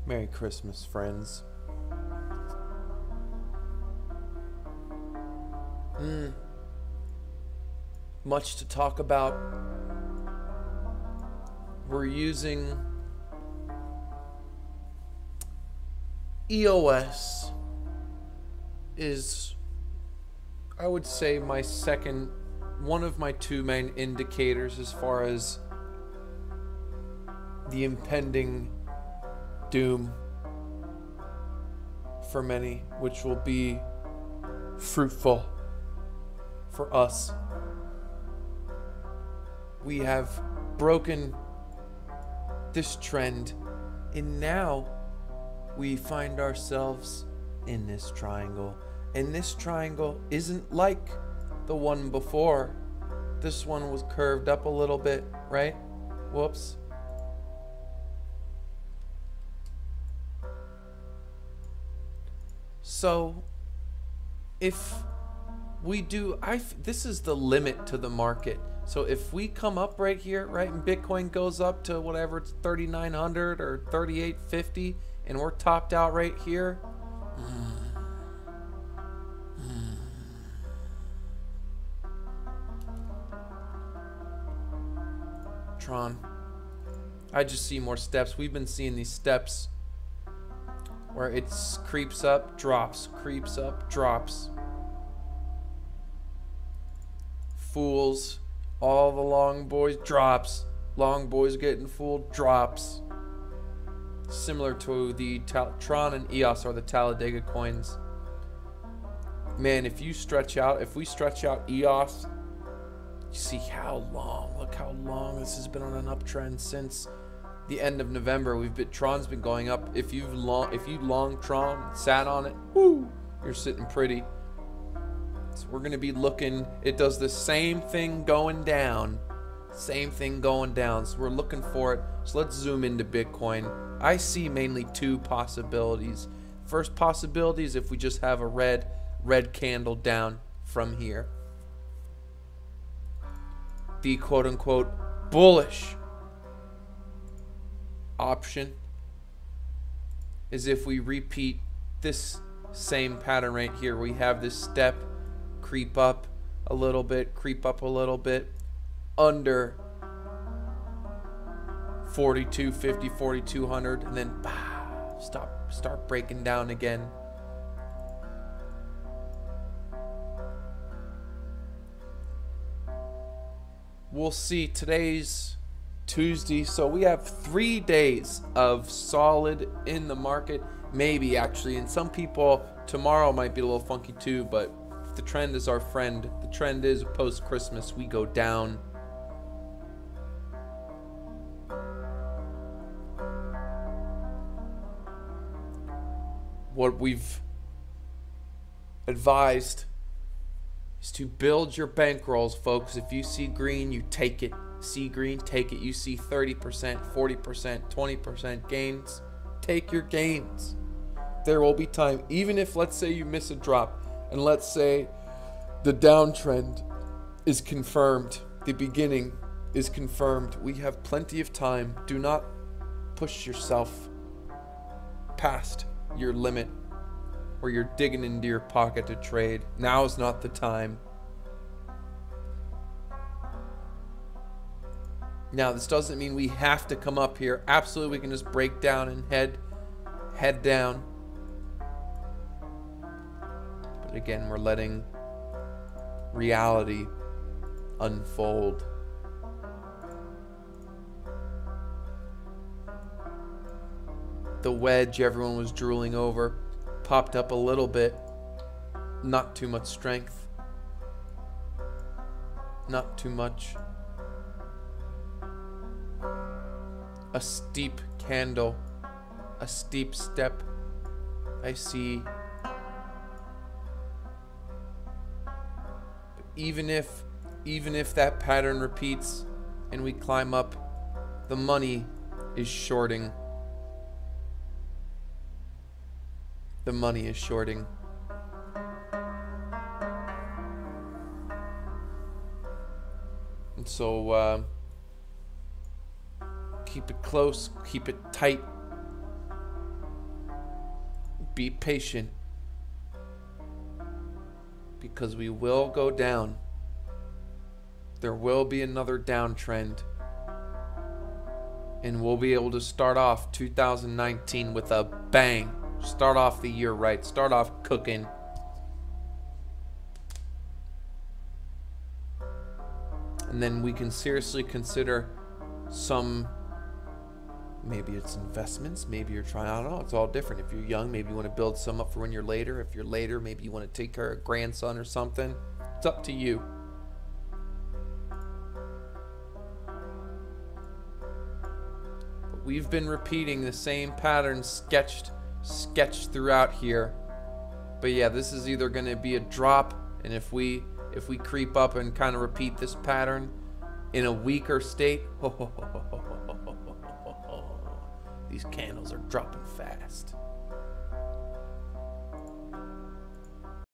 Merry Christmas, friends. Much to talk about. We're using EOS is, I would say, my second, one of my two main indicators as far as the impending doom for many, which will be fruitful for us. We have broken this trend, and now we find ourselves in this triangle. And this triangle isn't like the one before. This one was curved up a little bit, right? Whoops. So if we do, this is the limit to the market. So if we come up right here, right, and Bitcoin goes up to whatever, it's 3,900 or 3,850, and we're topped out right here. Tron. I just see more steps. We've been seeing these steps where it creeps up, drops, creeps up, drops. Fools. All the long boys, drops. Long boys getting fooled, drops. Similar to the Tron and EOS are the Talladega coins. Man, if we stretch out EOS, you see how long, look how long this has been on an uptrend since the end of November. Tron's been going up. If you long Tron, sat on it, woo, you're sitting pretty. So we're gonna be looking, it does the same thing going down. Same thing going down. So we're looking for it. So let's zoom into Bitcoin. I see mainly two possibilities. First possibility is if we just have a red candle down from here. The quote unquote bullish option is if we repeat this same pattern right here. We have this step, creep up a little bit, creep up a little bit under 4250, 4200, and then start breaking down again. We'll see. Today's Tuesday, so we have 3 days of solid in the market, maybe actually, and some people tomorrow might be a little funky too, but the trend is our friend. The trend is post-Christmas we go down. What we've advised is to build your bankrolls, folks. If you see green, you take it. See green, take it. You see 30%, 40%, 20% gains, take your gains. There will be time, even if, let's say, you miss a drop, and let's say the downtrend is confirmed, the beginning is confirmed. We have plenty of time. Do not push yourself past your limit where you're digging into your pocket to trade. Now is not the time. Now, this doesn't mean we have to come up here. Absolutely, we can just break down and head down. But again, we're letting reality unfold. The wedge everyone was drooling over popped up a little bit. Not too much strength. Not too much. A steep candle, a steep step. I see. But even if that pattern repeats and we climb up, the money is shorting. The money is shorting. And so keep it close, keep it tight. be patient, because we will go down. There will be another downtrend, and we'll be able to start off 2019 with a bang. Start off the year right. Start off cooking. And then we can seriously consider some, maybe it's investments, maybe you're trying, I don't know, it's all different. If you're young, maybe you want to build some up for when you're later. If you're later, maybe you want to take care of a grandson or something. It's up to you. But we've been repeating the same pattern sketched throughout here. But yeah, this is either going to be a drop, and if we creep up and kind of repeat this pattern in a weaker state, these candles are dropping fast.